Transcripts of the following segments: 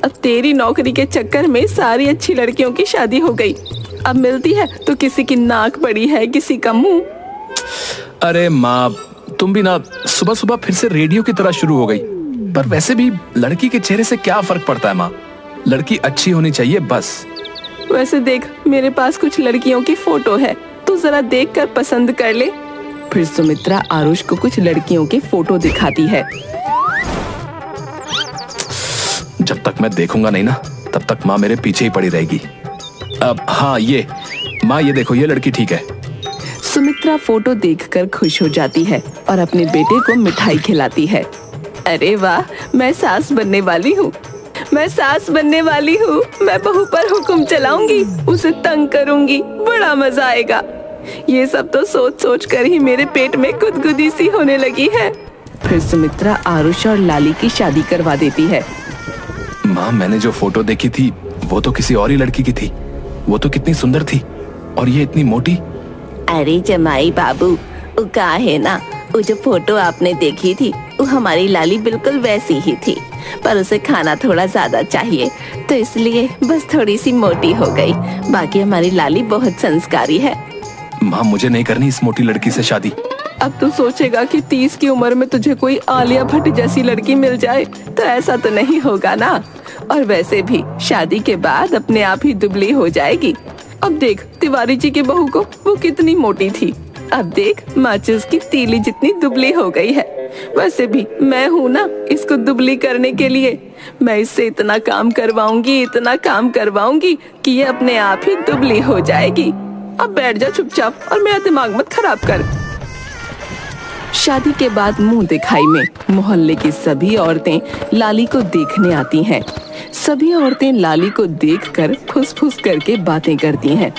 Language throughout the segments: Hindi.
अब तेरी नौकरी के चक्कर में सारी अच्छी लड़कियों की शादी हो गई। अब मिलती है तो किसी की नाक बड़ी है, किसी का मुंह। अरे माँ, तुम भी ना सुबह सुबह फिर से रेडियो की तरह शुरू हो गई। पर वैसे भी लड़की के चेहरे से क्या फर्क पड़ता है माँ, लड़की अच्छी होनी चाहिए बस। वैसे देख, मेरे पास कुछ लड़कियों की फोटो है, तू जरा देख कर पसंद कर ले। फिर सुमित्रा आरुष को कुछ लड़कियों की फोटो दिखाती है। जब तक मैं देखूंगा नहीं ना, तब तक माँ मेरे पीछे ही पड़ी रहेगी। अब हाँ, ये माँ, ये देखो, ये लड़की ठीक है। सुमित्रा फोटो देखकर खुश हो जाती है और अपने बेटे को मिठाई खिलाती है। अरे वाह, मैं सास बनने वाली हूँ, मैं सास बनने वाली हूँ। मैं बहू पर हुक्म चलाऊंगी, उसे तंग करूंगी, बड़ा मजा आएगा। ये सब तो सोच सोच कर ही मेरे पेट में गुदगुदी सी होने लगी है। फिर सुमित्रा आरुष और लाली की शादी करवा देती है। माँ, मैंने जो फोटो देखी थी वो तो किसी और ही लड़की की थी। वो तो कितनी सुंदर थी, और ये इतनी मोटी। अरे जमाई बाबू, वो का है ना, वो जो फोटो आपने देखी थी वो हमारी लाली बिल्कुल वैसी ही थी, पर उसे खाना थोड़ा ज्यादा चाहिए तो इसलिए बस थोड़ी सी मोटी हो गई। बाकी हमारी लाली बहुत संस्कारी है। माँ, मुझे नहीं करनी इस मोटी लड़की से शादी। अब तू सोचेगा कि 30 की उम्र में तुझे कोई आलिया भट्ट जैसी लड़की मिल जाए, तो ऐसा तो नहीं होगा ना। और वैसे भी शादी के बाद अपने आप ही दुबली हो जाएगी। अब देख तिवारी जी की बहू को, वो कितनी मोटी थी, अब देख माचिस की तीली जितनी दुबली हो गई है। वैसे भी मैं हूँ ना इसको दुबली करने के लिए। मैं इससे इतना काम करवाऊंगी, इतना काम करवाऊंगी कि ये अपने आप ही दुबली हो जाएगी। अब बैठ जा चुपचाप और मेरा दिमाग मत खराब कर। शादी के बाद मुंह दिखाई में मोहल्ले की सभी औरतें लाली को देखने आती हैं। सभी औरतें लाली को देखकर फुस-फुस करके बातें करती हैं।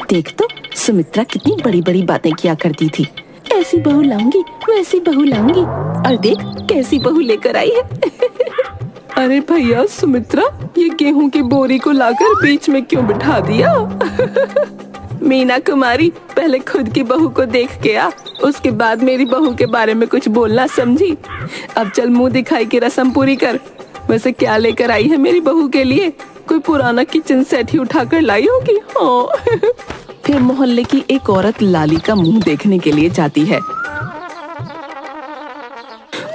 देख तो सुमित्रा कितनी बड़ी बड़ी बातें किया करती थी, ऐसी बहू लाऊंगी, वैसी बहू लाऊंगी, और देख कैसी बहू लेकर आई है। अरे भैया सुमित्रा, ये गेहूं की बोरी को लाकर बीच में क्यों बिठा दिया? मीना कुमारी, पहले खुद की बहू को देख के आ, उसके बाद मेरी बहू के बारे में कुछ बोलना, समझी? अब चल मुंह दिखाई की रस्म पूरी कर। वैसे क्या लेकर आई है मेरी बहू के लिए? कोई पुराना किचन सेट ही उठाकर लाई होगी। हाँ। फिर मोहल्ले की एक औरत लाली का मुंह देखने के लिए जाती है।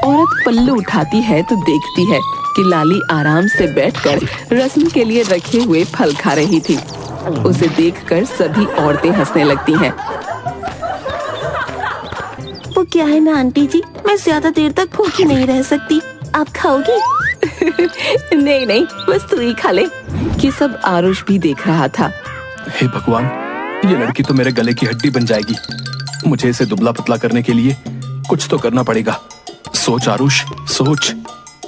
औरत पल्लू उठाती है तो देखती है कि लाली आराम से बैठकर रस्म के लिए रखे हुए फल खा रही थी। उसे देखकर सभी औरतें हंसने लगती हैं। वो क्या है ना आंटी जी, मैं ज्यादा देर तक भूखी नहीं रह सकती, आप खाओगी? नहीं नहीं, बस तू ही खा ले। ये सब आरुष भी देख रहा था। हे भगवान, ये लड़की तो मेरे गले की हड्डी बन जाएगी। मुझे इसे दुबला पतला करने के लिए कुछ तो करना पड़ेगा। सोच आरुष, सोच।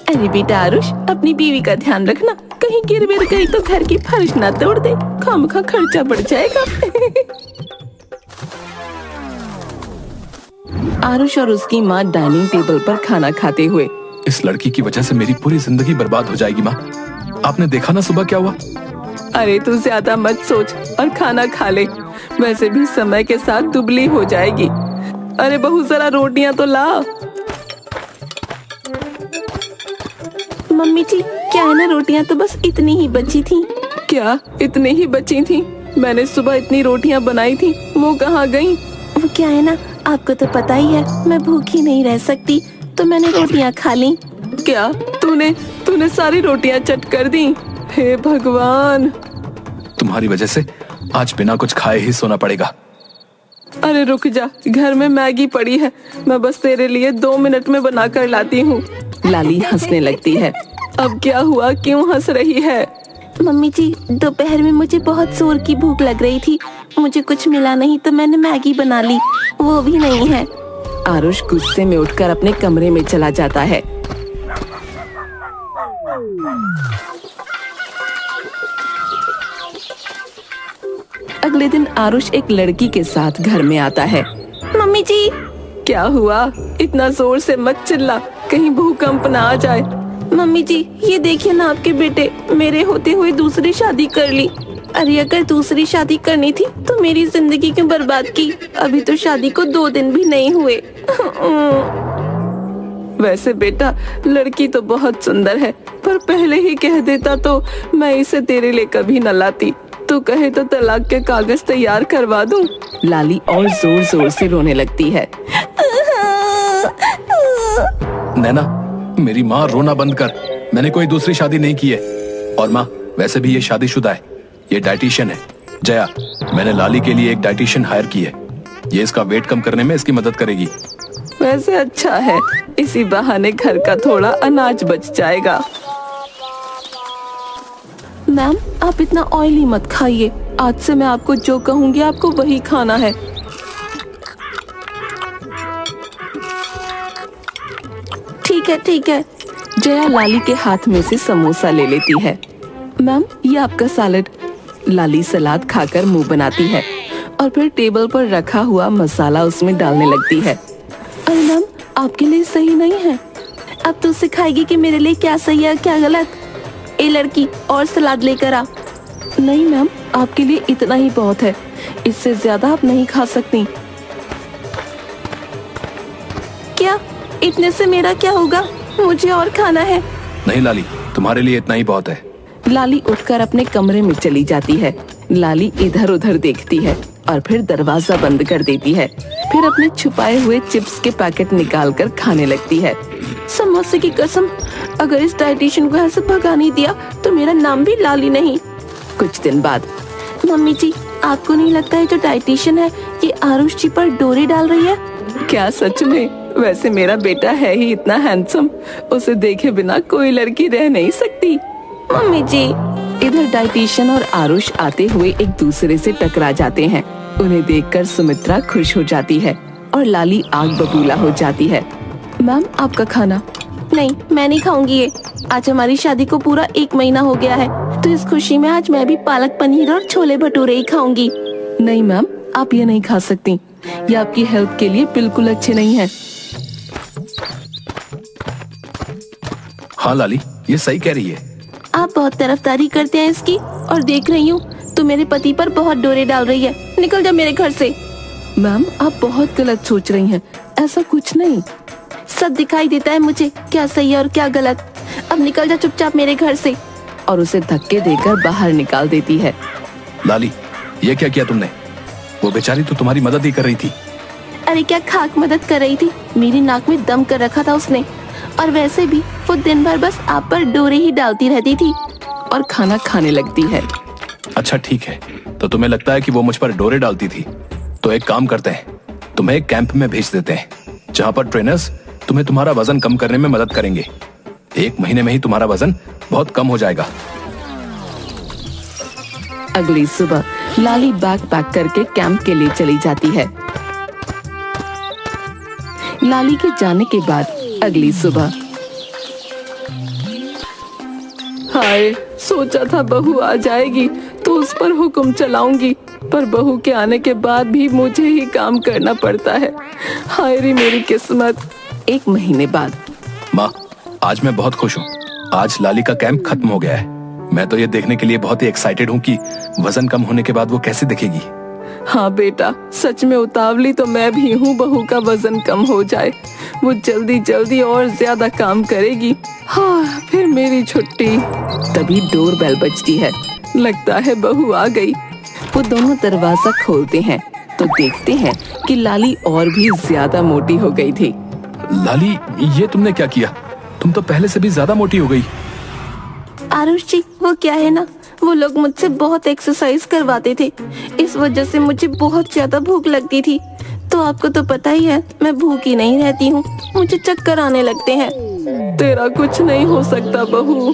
अरे बेटा आरुष, अपनी बीवी का ध्यान रखना, कहीं गिर विर गई तो घर की फर्श ना तोड़ दे, खामखा खर्चा बढ़ जाएगा। आरुष और उसकी माँ डाइनिंग टेबल पर खाना खाते हुए। इस लड़की की वजह से मेरी पूरी जिंदगी बर्बाद हो जाएगी माँ। आपने देखा ना सुबह क्या हुआ? अरे तू ज्यादा मत सोच और खाना खा ले, वैसे भी समय के साथ दुबली हो जाएगी। अरे बहू जरा रोटियां तो ला। मम्मी जी, क्या है ना, रोटियां तो बस इतनी ही बची थी। क्या इतनी ही बची थी? मैंने सुबह इतनी रोटियां बनाई थी, वो कहाँ गई? वो क्या है ना, आपको तो पता ही है मैं भूखी नहीं रह सकती, तो मैंने रोटियां खा ली। क्या तूने सारी रोटियां चट कर दी? हे भगवान, तुम्हारी वजह से आज बिना कुछ खाए ही सोना पड़ेगा। अरे रुक जा, घर में मैगी पड़ी है, मैं बस तेरे लिए 2 मिनट में बना कर लाती हूँ। लाली हंसने लगती है। अब क्या हुआ, क्यों हंस रही है? मम्मी जी, दोपहर में मुझे बहुत जोर की भूख लग रही थी, मुझे कुछ मिला नहीं तो मैंने मैगी बना ली, वो भी नहीं है। आरुष गुस्से में उठकर अपने कमरे में चला जाता है। अगले दिन आरुष एक लड़की के साथ घर में आता है। मम्मी जी, क्या हुआ? इतना जोर से मत चिल्ला, कहीं भूकंप ना आ जाए। मम्मी जी, ये देखिए ना, आपके बेटे मेरे होते हुए दूसरी शादी कर ली। अरे अगर दूसरी शादी करनी थी तो मेरी जिंदगी क्यों बर्बाद की? अभी तो शादी को 2 दिन भी नहीं हुए। वैसे बेटा, लड़की तो बहुत सुंदर है, पर पहले ही कह देता तो मैं इसे तेरे लिए कभी न लाती। तू कहे तो तलाक के कागज तैयार करवा दूं। लाली और जोर जोर से रोने लगती है। नैना, मेरी माँ, रोना बंद कर। मैंने कोई दूसरी शादी नहीं की है। और माँ, वैसे भी ये शादीशुदा है। ये डाइटिशियन है। जया, मैंने लाली के लिए एक डाइटिशियन हायर की है। ये इसका वेट कम करने में इसकी मदद करेगी। वैसे अच्छा है, इसी बहाने घर का थोड़ा अनाज बच जाएगा। मैम, आप इतना ऑयली मत खाइए। आज से मैं आपको जो कहूँगी आपको वही खाना है। ठीक है ठीक है। जया लाली के हाथ में से समोसा ले लेती है। मैम, ये आपका सैलेड। लाली सलाद खाकर मुंह बनाती है और फिर टेबल पर रखा हुआ मसाला उसमें डालने लगती है। अरे मैम, आपके लिए सही नहीं है। अब तू सिखाएगी कि मेरे लिए क्या सही है क्या गलत। ए लड़की, और सलाद लेकर आ। नहीं मैम, आपके लिए इतना ही बहुत है। इससे ज्यादा आप नहीं खा सकती। क्या? इतने से मेरा क्या होगा? मुझे और खाना है। नहीं लाली, तुम्हारे लिए इतना ही बहुत है। लाली उठकर अपने कमरे में चली जाती है। लाली इधर उधर देखती है और फिर दरवाजा बंद कर देती है। फिर अपने छुपाए हुए चिप्स के पैकेट निकालकर खाने लगती है। समोसे की कसम, अगर इस डाइटिशियन को ऐसे भगा नहीं दिया तो मेरा नाम भी लाली नहीं। कुछ दिन बाद, मम्मी जी, आपको नहीं लगता है जो डाइटिशियन है ये आरुष जी पर डोरी डाल रही है? क्या सच में? वैसे मेरा बेटा है ही इतना हैंडसम, उसे देखे बिना कोई लड़की रह नहीं सकती। मम्मी जी। इधर डाइटिशियन और आरुष आते हुए एक दूसरे से टकरा जाते हैं। उन्हें देखकर सुमित्रा खुश हो जाती है और लाली आग बबूला हो जाती है। मैम, आपका खाना। नहीं, मैं नहीं खाऊंगी ये। आज हमारी शादी को पूरा 1 महीना हो गया है, तो इस खुशी में आज मैं भी पालक पनीर और छोले भटूरे ही खाऊंगी। नहीं मैम, आप ये नहीं खा सकती। ये आपकी हेल्थ के लिए बिल्कुल अच्छे नहीं है। हाँ लाली, ये सही कह रही है। आप बहुत तरफदारी करते हैं इसकी, और देख रही हूँ तो मेरे पति पर बहुत डोरे डाल रही है। निकल जा मेरे घर से। मैम, आप बहुत गलत सोच रही हैं। ऐसा कुछ नहीं। सब दिखाई देता है मुझे, क्या सही है और क्या गलत। अब निकल जा चुपचाप मेरे घर से। और उसे धक्के देकर बाहर निकाल देती है। लाली, ये क्या किया तुमने? वो बेचारी तो तुम्हारी मदद ही कर रही थी। अरे क्या खाक मदद कर रही थी? मेरी नाक में दम कर रखा था उसने। और वैसे भी वो दिन भर बस आप पर डोरे ही डालती रहती थी और खाना खाने लगती है। अच्छा ठीक है, तो तुम्हें लगता है कि वो मुझ पर डोरे डालती थी? तो एक काम करते हैं, तुम्हें एक कैंप में भेज देते हैं, जहाँ पर ट्रेनर्स तुम्हें तुम्हारा वजन कम करने में मदद करेंगे। 1 महीने में ही तुम्हारा वजन बहुत कम हो जाएगा। अगली सुबह लाली बैग पैक करके कैंप के लिए चली जाती है। लाली के जाने के बाद अगली सुबह, हाय, सोचा था बहू आ जाएगी तो उस पर हुक्म चलाऊंगी, पर बहू के आने के बाद भी मुझे ही काम करना पड़ता है। हाय रे मेरी किस्मत। 1 महीने बाद, माँ, आज मैं बहुत खुश हूँ। आज लाली का कैंप खत्म हो गया है। मैं तो ये देखने के लिए बहुत ही एक्साइटेड हूँ कि वजन कम होने के बाद वो कैसे दिखेगी। हाँ बेटा, सच में उतावली तो मैं भी हूँ बहू का वजन कम हो जाए। वो जल्दी जल्दी और ज्यादा काम करेगी। हाँ, फिर मेरी छुट्टी। तभी डोर बेल बजती है। लगता है बहू आ गई। वो दोनों दरवाजा खोलते हैं तो देखते हैं कि लाली और भी ज्यादा मोटी हो गई थी। लाली, ये तुमने क्या किया? तुम तो पहले से भी ज्यादा मोटी हो गई। आरुष जी, वो क्या है ना, वो लोग मुझसे बहुत एक्सरसाइज करवाते थे। इस वजह से मुझे बहुत ज्यादा भूख लगती थी। तो आपको तो पता ही है, मैं भूखी नहीं रहती हूँ, मुझे चक्कर आने लगते हैं। तेरा कुछ नहीं हो सकता बहू।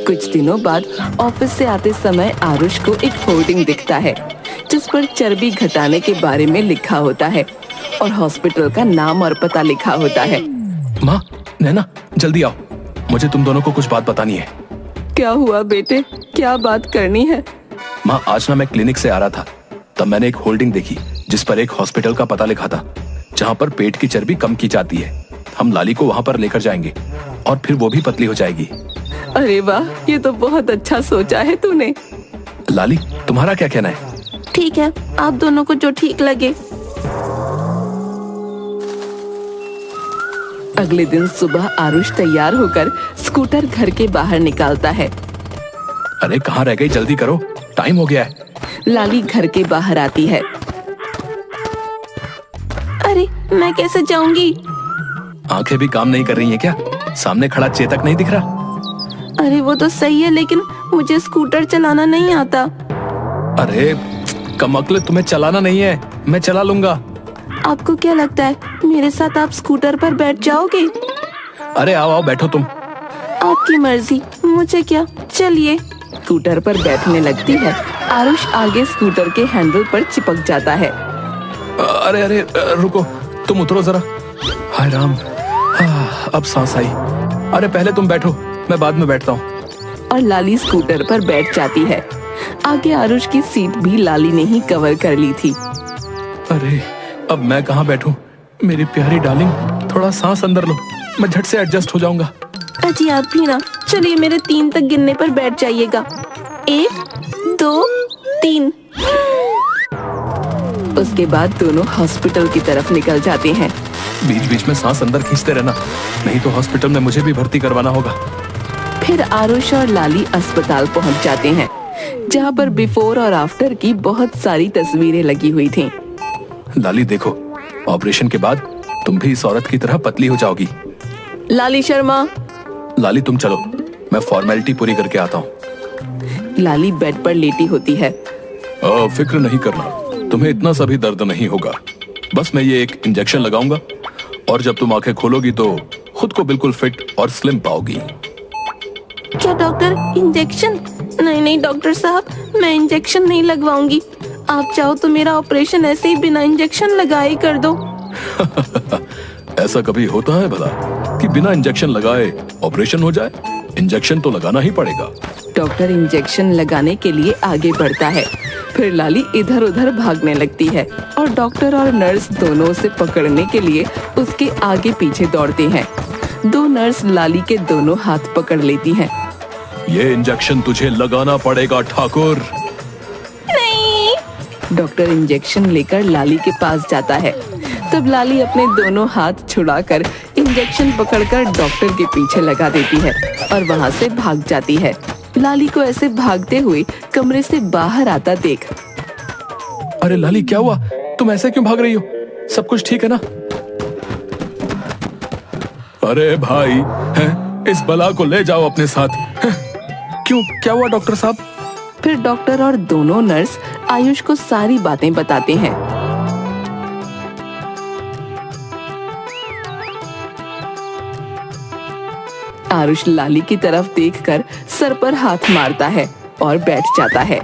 कुछ दिनों बाद ऑफिस से आते समय आरुष को एक होर्डिंग दिखता है जिस पर चर्बी घटाने के बारे में लिखा होता है और हॉस्पिटल का नाम और पता लिखा होता है। माँ, नैना, जल्दी आओ, मुझे तुम दोनों को कुछ बात बतानी है। क्या हुआ बेटे, क्या बात करनी है? माँ, आज ना मैं क्लिनिक से आ रहा था, तब मैंने एक होल्डिंग देखी जिस पर एक हॉस्पिटल का पता लिखा था जहाँ पर पेट की चर्बी कम की जाती है। हम लाली को वहाँ पर लेकर जाएंगे और फिर वो भी पतली हो जाएगी। अरे वाह, ये तो बहुत अच्छा सोचा है तूने। लाली, तुम्हारा क्या कहना है? ठीक है, आप दोनों को जो ठीक लगे। अगले दिन सुबह आरुष तैयार होकर स्कूटर घर के बाहर निकालता है। अरे कहाँ रह गई, जल्दी करो, टाइम हो गया है। लाली घर के बाहर आती है। अरे मैं कैसे जाऊंगी? आंखें भी काम नहीं कर रही हैं क्या? सामने खड़ा चेतक नहीं दिख रहा? अरे वो तो सही है, लेकिन मुझे स्कूटर चलाना नहीं आता। अरे कमअक्ल, तुम्हें चलाना नहीं है, मैं चला लूंगा। आपको क्या लगता है मेरे साथ आप स्कूटर पर बैठ जाओगे? अरे आओ आओ, बैठो तुम। आपकी मर्जी, मुझे क्या, चलिए। स्कूटर पर बैठने लगती है। आरुष आगे स्कूटर के हैंडल पर चिपक जाता है। अरे अरे रुको, तुम उतरो जरा। हाय राम, अब सांस आई। अरे पहले तुम बैठो, मैं बाद में बैठता हूँ। और लाली स्कूटर पर बैठ जाती है। आगे आरुष की सीट भी लाली ने ही कवर कर ली थी। अरे अब मैं कहाँ बैठूं? मेरी प्यारी डार्लिंग, थोड़ा सांस अंदर लो, मैं झट से एडजस्ट हो जाऊंगा। अजी आप भी ना, चलिए मेरे 3 तक गिनने पर बैठ जाइएगा। 1 2 3। उसके बाद दोनों हॉस्पिटल की तरफ निकल जाते हैं। बीच बीच में सांस अंदर खींचते रहना, नहीं तो हॉस्पिटल में मुझे भी भर्ती करवाना होगा। फिर आरुष और लाली अस्पताल पहुंच जाते हैं, जहां पर बिफोर और आफ्टर की बहुत सारी तस्वीरें लगी हुई थीं। लाली देखो, ऑपरेशन के बाद तुम भी इस औरत की तरह पतली हो जाओगी। लाली शर्मा। लाली तुम चलो, मैं फॉर्मेलिटी पूरी करके आता हूँ। लाली बेड पर लेटी होती है। फिक्र नहीं करना, तुम्हें इतना सा भी दर्द नहीं होगा। बस मैं ये एक इंजेक्शन लगाऊंगा और जब तुम आंखें खोलोगी तो खुद को बिल्कुल फिट और स्लिम पाओगी। क्या डॉक्टर, इंजेक्शन? नहीं नहीं डॉक्टर साहब, मैं इंजेक्शन नहीं लगवाऊंगी। आप चाहो तो मेरा ऑपरेशन ऐसे ही बिना इंजेक्शन लगाए कर दो। ऐसा कभी होता है भला कि बिना इंजेक्शन लगाए ऑपरेशन हो जाए? इंजेक्शन तो लगाना ही पड़ेगा। डॉक्टर इंजेक्शन लगाने के लिए आगे बढ़ता है। फिर लाली इधर उधर भागने लगती है और डॉक्टर और नर्स दोनों उसे पकड़ने के लिए उसके आगे पीछे दौड़ते हैं। 2 नर्स लाली के दोनों हाथ पकड़ लेती हैं। ये इंजेक्शन तुझे लगाना पड़ेगा ठाकुर। नहीं। डॉक्टर इंजेक्शन लेकर लाली के पास जाता है। तब लाली अपने दोनों हाथ छुड़ाकर इंजेक्शन पकड़कर डॉक्टर के पीछे लगा देती है और वहाँ से भाग जाती है। लाली को ऐसे भागते हुए कमरे से बाहर आता देख। अरे लाली क्या हुआ? तुम ऐसे क्यों भाग रही हो? सब कुछ ठीक है ना? अरे भाई, हैं? इस बला को ले जाओ अपने साथ। हैं? क्यों, क्या हुआ डॉक्टर साहब? फिर डॉक्टर और दोनों नर्स आयुष को सारी बातें बताते हैं। आरुष लाली की तरफ देखकर सर पर हाथ मारता है और बैठ जाता है।